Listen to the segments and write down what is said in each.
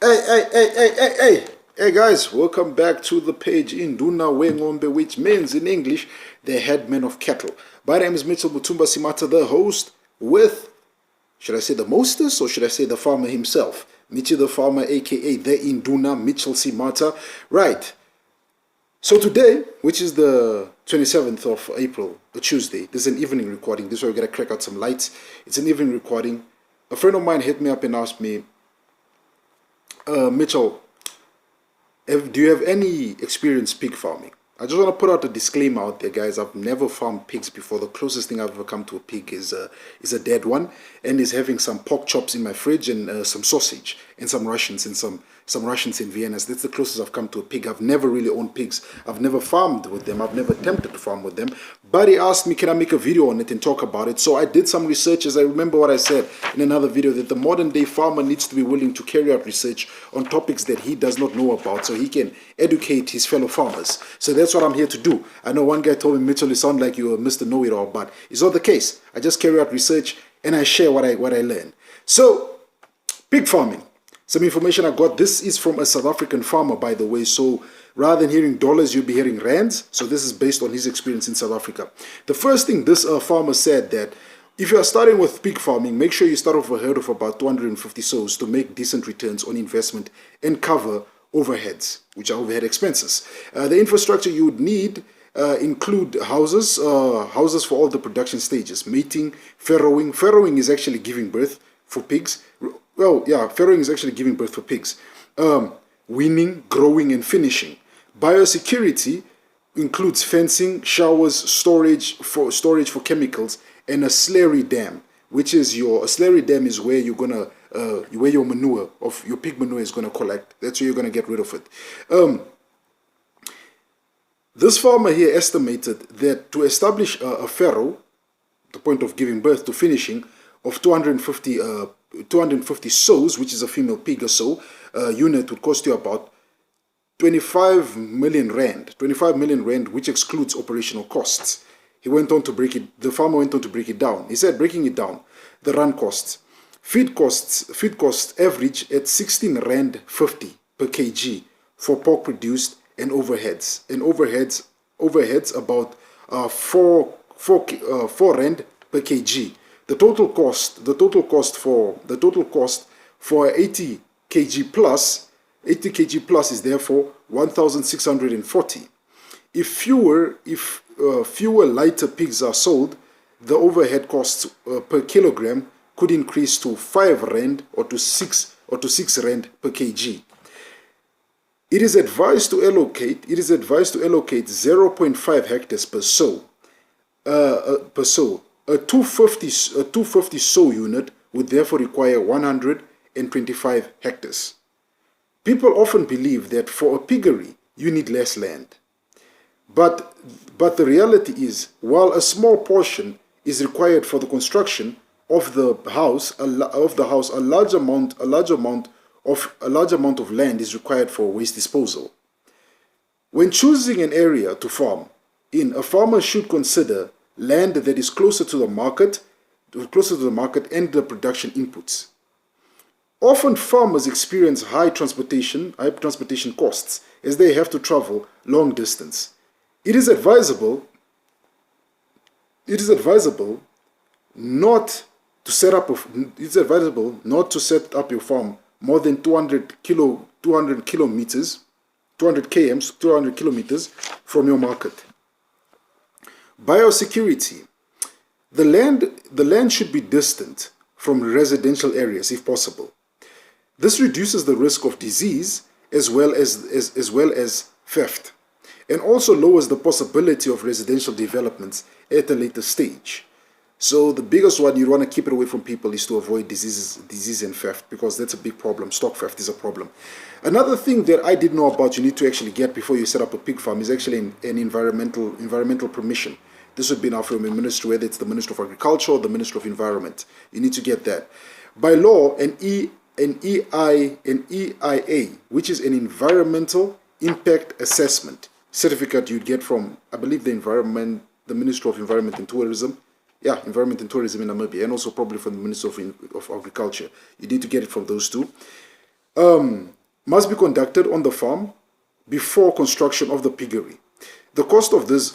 Hey guys, welcome back to the page Induna Wengombe, which means in English, the headman of cattle. My name is Mitchell Mutumba Simata, the host, with, should I say the mostest or should I say the farmer himself? Michi the farmer, aka the Induna Mitchell Simata. Right. So today, which is the 27th of April, a Tuesday, this is an evening recording. This is where we're going to crack out some lights. It's an evening recording. A friend of mine hit me up and asked me, Mitchell, do you have any experience pig farming? I just want to put out a disclaimer out there, guys. I've never farmed pigs before. The closest thing I've ever come to a pig is a dead one, and is having some pork chops in my fridge and some sausage and some Russians and some Russians in Vienna. That's the closest I've come to a pig. I've never really owned pigs. I've never farmed with them. I've never attempted to farm with them. But he asked me, can I make a video on it and talk about it? So I did some research. As I remember what I said in another video, that the modern day farmer needs to be willing to carry out research on topics that he does not know about, so he can educate his fellow farmers. So that's what I'm here to do. I know one guy told me, Mitchell, you sound like you're Mr. Know-it-all, but it's not the case. I just carry out research and I share what I learn. So, pig farming. Some information I got. This is from a South African farmer, by the way. So rather than hearing dollars, you'll be hearing rands. So this is based on his experience in South Africa. The first thing this farmer said, that if you are starting with pig farming, make sure you start off a herd of about 250 sows to make decent returns on investment and cover overheads, which are overhead expenses. The infrastructure you would need include houses for all the production stages, mating, farrowing. Farrowing is actually giving birth for pigs. Well, yeah, farrowing is actually giving birth for pigs. Weaning, growing, and finishing. Biosecurity includes fencing, showers, storage for chemicals, and a slurry dam, which is a slurry dam is where you're gonna where your manure of your pig manure is gonna collect. That's where you're gonna get rid of it. This farmer here estimated that to establish a farrow, the point of giving birth to finishing, of 250 sows, which is a female pig or so, unit would cost you about 25 million rand, which excludes operational costs. He went on to the farmer went on to break it down. He said, breaking it down, the run costs. Feed costs average at 16 rand 50 per kg for pork produced, and overheads. Overheads about 4 rand per kg. The total cost for 80 kg plus is therefore 1,640. If fewer lighter pigs are sold, the overhead costs per kilogram could increase to 5 rand or to 6 rand per kg. It is advised to allocate 0.5 hectares per sow. A 250 sow unit would therefore require 125 hectares. People often believe that for a piggery you need less land. But the reality is, while a small portion is required for the construction of the house, a large amount of land is required for waste disposal. When choosing an area to farm in, a farmer should consider land that is closer to the market and the production inputs. Often farmers experience high transportation costs as they have to travel long distance. It is advisable not to set up your farm more than 200 kilometers from your market. Biosecurity. The land should be distant from residential areas if possible. This reduces the risk of disease as well as theft, and also lowers the possibility of residential developments at a later stage. So the biggest one, you want to keep it away from people, is to avoid disease and theft, because that's a big problem. Stock theft is a problem. Another thing that I didn't know about you need to actually get before you set up a pig farm is actually an environmental permission. This would be now from a ministry, whether it's the Ministry of Agriculture or the Ministry of Environment. You need to get that. By law, an EIA, which is an environmental impact assessment certificate you'd get from, I believe, the Ministry of Environment and Tourism. Yeah, Environment and Tourism in Namibia, and also probably from the Ministry of Agriculture. You need to get it from those two. must be conducted on the farm before construction of the piggery. The cost of this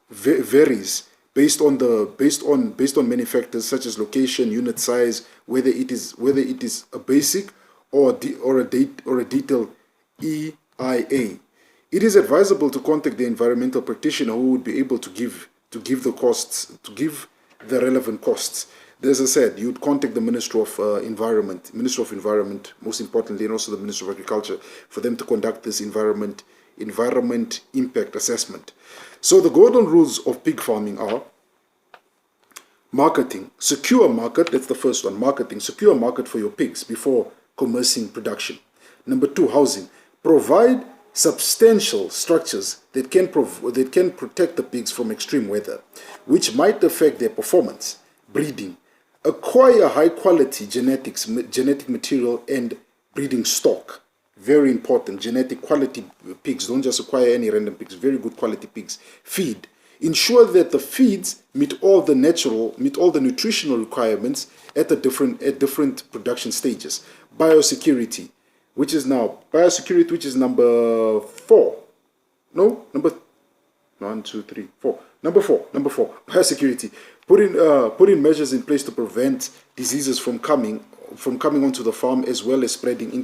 varies based on many factors such as location, unit size, whether it is a basic or a detailed EIA. It is advisable to contact the environmental practitioner who would be able to give the relevant costs. As I said, you'd contact the Ministry of Environment, most importantly, and also the Ministry of Agriculture for them to conduct this environment impact assessment. So the golden rules of pig farming are: marketing, secure market. That's the first one. Marketing, secure market for your pigs before commencing production. Number 2, housing. Provide substantial structures that can protect the pigs from extreme weather, which might affect their performance. Breeding. Acquire high quality genetic material and breeding stock. Very important. Genetic quality pigs. Don't just acquire any random pigs. Very good quality pigs. Feed. Ensure that the feeds meet all the nutritional requirements at different production stages. Biosecurity, which is number 4. No, number 1, 2, 3, 4. Number 4. Biosecurity. Put in measures in place to prevent diseases from coming onto the farm, as well as spreading in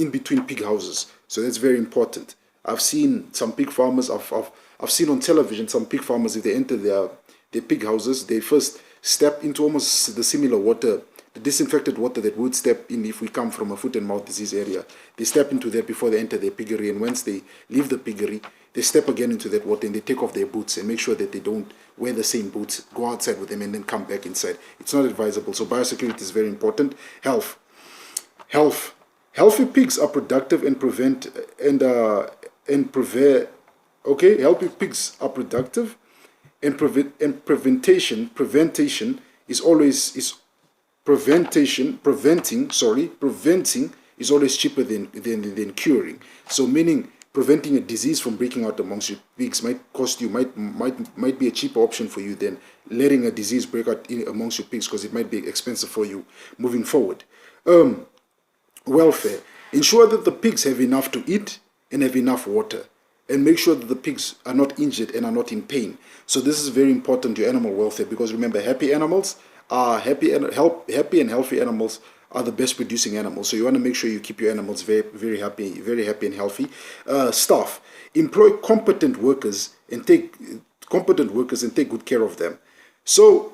between pig houses. So that's very important. I've seen some pig farmers. I've seen on television some pig farmers, if they enter their pig houses, they first step into almost the similar water, the disinfected water that would step in if we come from a foot and mouth disease area. They step into that before they enter their piggery, and once they leave the piggery, they step again into that water and they take off their boots and make sure that they don't wear the same boots, go outside with them and then come back inside. It's not advisable. So biosecurity is very important. Health. Healthy pigs are productive and healthy pigs are productive, and preventing is always cheaper than curing. So meaning preventing a disease from breaking out amongst your pigs might be a cheaper option for you than letting a disease break out amongst your pigs, because it might be expensive for you moving forward. Welfare. Ensure that the pigs have enough to eat and have enough water, and make sure that the pigs are not injured and are not in pain. So this is very important, your animal welfare, because remember, happy and healthy animals are the best producing animals. So you want to make sure you keep your animals very happy and healthy. Staff. Employ competent workers and take good care of them. So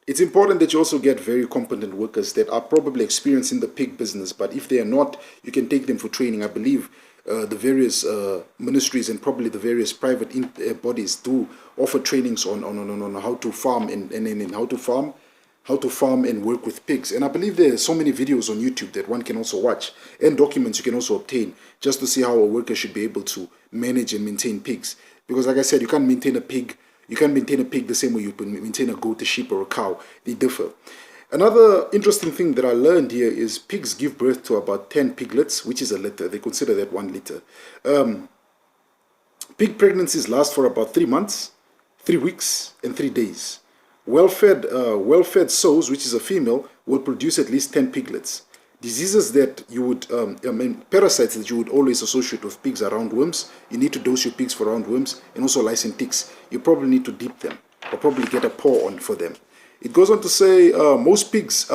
it's important that you also get very competent workers that are probably experienced in the pig business, but if they are not, you can take them for training. I believe the various ministries and probably the various private bodies do offer trainings on how to farm and how to farm and work with pigs. And I believe there are so many videos on YouTube that one can also watch, and documents you can also obtain, just to see how a worker should be able to manage and maintain pigs. Because like I said, you can't maintain a pig the same way you maintain a goat, a sheep, or a cow. They differ. Another interesting thing that I learned here is pigs give birth to about 10 piglets, which is a litter. They consider that 1 liter. Pig pregnancies last for about 3 months, 3 weeks, and 3 days. Well-fed sows, which is a female, will produce at least 10 piglets. Diseases that you would, parasites that you would always associate with pigs are roundworms. You need to dose your pigs for roundworms, and also lice and ticks. You probably need to dip them, or probably get a paw on for them. It goes on to say most pigs,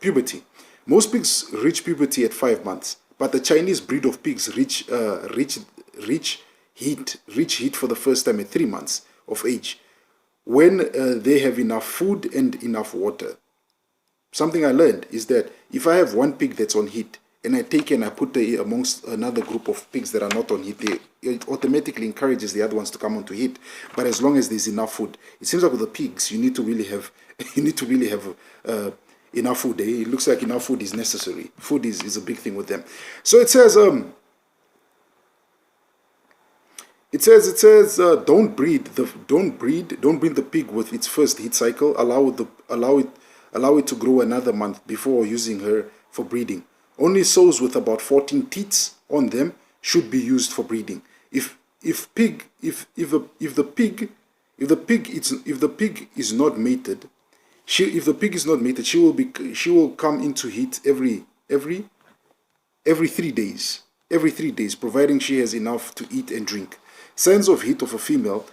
puberty. Most pigs reach puberty at 5 months, but the Chinese breed of pigs reach heat for the first time at 3 months of age, when they have enough food and enough water. Something I learned is that if I have one pig that's on heat, and I take and I put it amongst another group of pigs that are not on heat, it automatically encourages the other ones to come onto heat. But as long as there's enough food, it seems like with the pigs, you need to really have enough food. It looks like enough food is necessary. Food is a big thing with them. So it says don't breed the pig with its first heat cycle. Allow it to grow another month before using her for breeding. Only sows with about 14 teats on them should be used for breeding. If the pig is not mated, she will come into heat every every 3 days. Every 3 days, providing she has enough to eat and drink. Signs of heat of a female,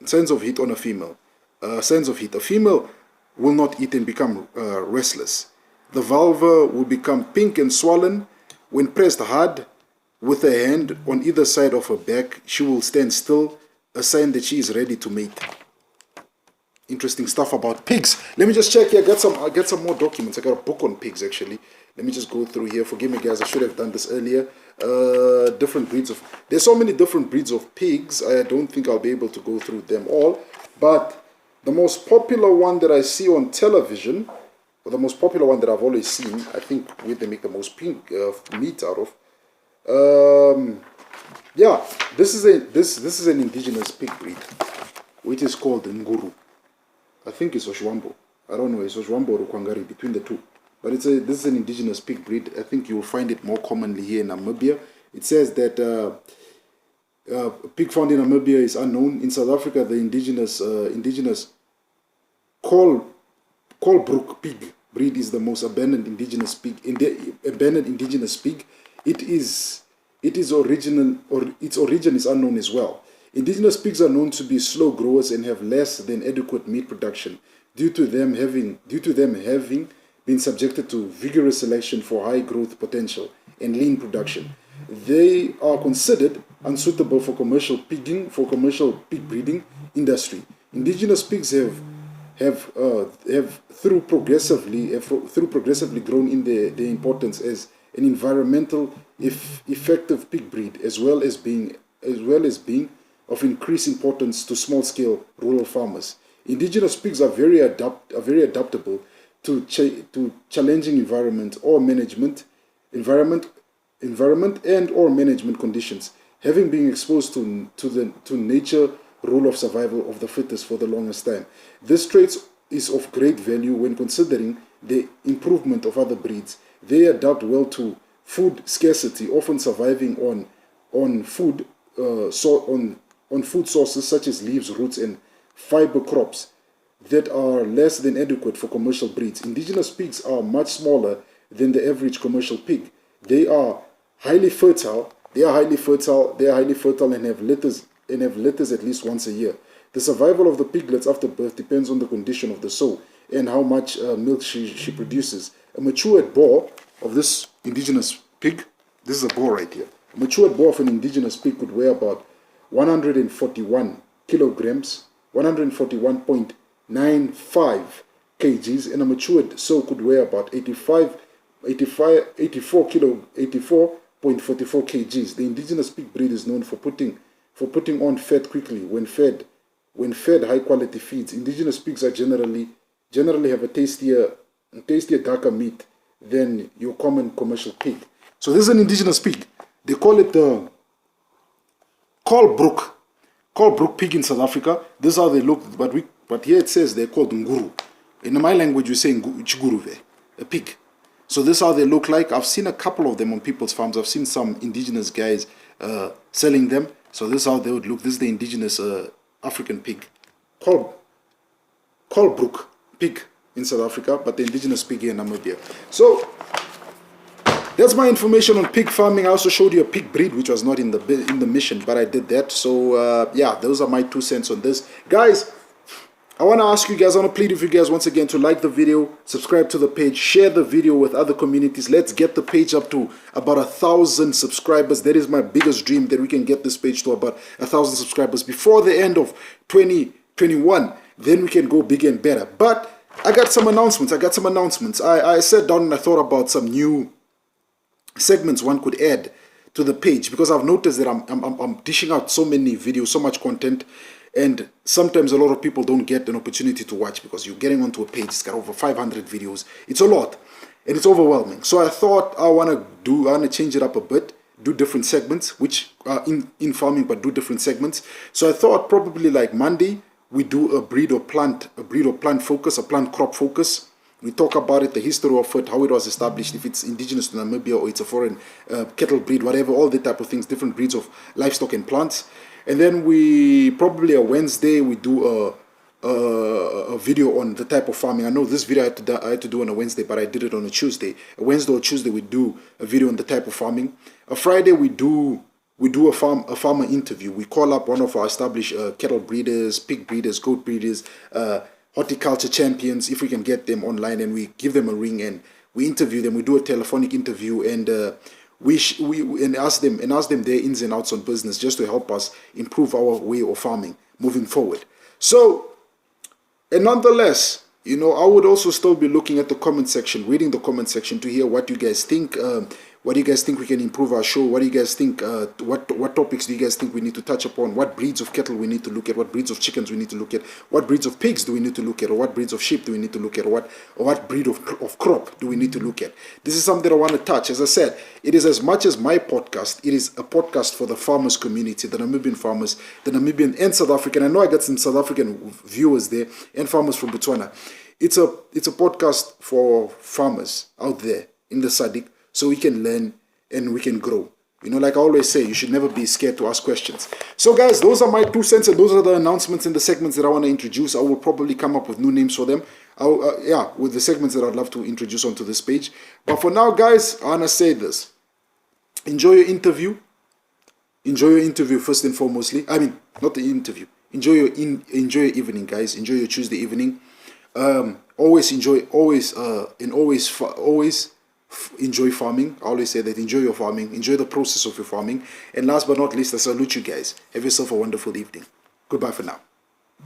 signs of heat on a female. Signs of heat. A female will not eat and become restless. The vulva will become pink and swollen. When pressed hard with a hand on either side of her back, she will stand still, a sign that she is ready to mate. Interesting stuff about pigs. Let me just check here. I got some more documents. I got a book on pigs actually. Let me just go through here. Forgive me guys, I should have done this earlier. Different breeds of, there's so many different breeds of pigs. I don't think I'll be able to go through them all. But the most popular one that I see on television, or the most popular one that I've always seen, I think where they make the most pink meat out of. Yeah, this is an indigenous pig breed, which is called Nguru. I think it's Oshwambo. I don't know, it's Oshwambo or Kwangari, between the two. But this is an indigenous pig breed. I think you'll find it more commonly here in Namibia. It says that pig found in Namibia is unknown. In South Africa, the indigenous Colebrook pig breed is the most abandoned indigenous pig. Its origin is unknown as well. Indigenous pigs are known to be slow growers and have less than adequate meat production due to them having been subjected to vigorous selection for high growth potential and lean production. They are considered unsuitable for commercial pig breeding industry. Indigenous pigs have through progressively grown in their importance as an environmental effective pig breed, as well as being of increased importance to small-scale rural farmers. Indigenous pigs are very adaptable to challenging environment and or management conditions, having been exposed to nature rule of survival of the fittest for the longest time. This trait is of great value when considering the improvement of other breeds. They adapt well to food scarcity, often surviving on food sources such as leaves, roots, and fiber crops that are less than adequate for commercial breeds. Indigenous pigs are much smaller than the average commercial pig. They are highly fertile. They are highly fertile and have litters at least once a year. The survival of the piglets after birth depends on the condition of the sow and how much milk she produces. A matured boar of this indigenous pig, this is a boar right here. A matured boar of an indigenous pig could weigh about 141 kilograms, 141.95 kgs, and a matured sow could weigh about 84.44 kgs. The indigenous pig breed is known for putting on fat quickly when fed high quality feeds. Indigenous pigs are generally have a tastier darker meat than your common commercial pig. So this is an indigenous pig. They call it the Colebrook pig in South Africa. This is how they look, but here it says they're called Nguru. In my language we say Chiguruve, a pig. So this is how they look like. I've seen a couple of them on people's farms. I've seen some indigenous guys selling them. So this is how they would look. This is the indigenous African pig. Colebrook pig in South Africa, but the indigenous pig here in Namibia. So that's my information on pig farming. I also showed you a pig breed which was not in the mission, but I did that. So yeah, those are my 2 cents on this. Guys, I want to ask you guys, I want to plead with you guys once again to like the video, subscribe to the page, share the video with other communities. Let's get the page up to about 1,000 subscribers. That is my biggest dream, that we can get this page to about 1,000 subscribers before the end of 2021. Then we can go bigger and better. But I got some announcements. I sat down and I thought about some new segments one could add to the page, because I've noticed that I'm dishing out so many videos, so much content, and sometimes a lot of people don't get an opportunity to watch because you're getting onto a page, it's got over 500 videos. It's a lot and it's overwhelming. So I thought I want to change it up a bit, do different segments, which are in farming, but do different segments. So I thought probably like Monday we do a breed or plant focus, a plant crop focus. We talk about it, the history of it, how it was established, if it's indigenous to Namibia or it's a foreign cattle breed, whatever, all the type of things, different breeds of livestock and plants. And then we probably a Wednesday we do a video on the type of farming. I know this video I had to do on a Wednesday, but I did it on a Tuesday. A Wednesday or Tuesday we do a video on the type of farming. A Friday we do a farmer interview. We call up one of our established cattle breeders, pig breeders, goat breeders, horticulture champions, if we can get them online, and we give them a ring and we interview them. We do a telephonic interview, and we ask them their ins and outs on business, just to help us improve our way of farming moving forward. So, and nonetheless, you know, I would also still be looking at the comment section, reading the comment section, to hear what you guys think. What do you guys think we can improve our show? What do you guys think? What topics do you guys think we need to touch upon? What breeds of cattle we need to look at? What breeds of chickens we need to look at? What breeds of pigs do we need to look at? Or what breeds of sheep do we need to look at? Or what breed of crop do we need to look at? This is something I want to touch. As I said, it is as much as my podcast, it is a podcast for the farmers community, the Namibian farmers, the Namibian and South African. I know I got some South African viewers there and farmers from Botswana. It's a podcast for farmers out there in the SADC, so we can learn and we can grow. You know, like I always say, you should never be scared to ask questions. So guys, those are my 2 cents, and those are the announcements and the segments that I want to introduce. I will probably come up with new names for them. With the segments that I'd love to introduce onto this page. But for now, guys, I want to say this. Enjoy your interview. Enjoy your interview first and foremostly. I mean, not the interview. Enjoy your evening, guys. Enjoy your Tuesday evening. Always enjoy farming. I always say that, enjoy your farming, enjoy the process of your farming. And last but not least, I salute you guys. Have yourself a wonderful evening. Goodbye for now.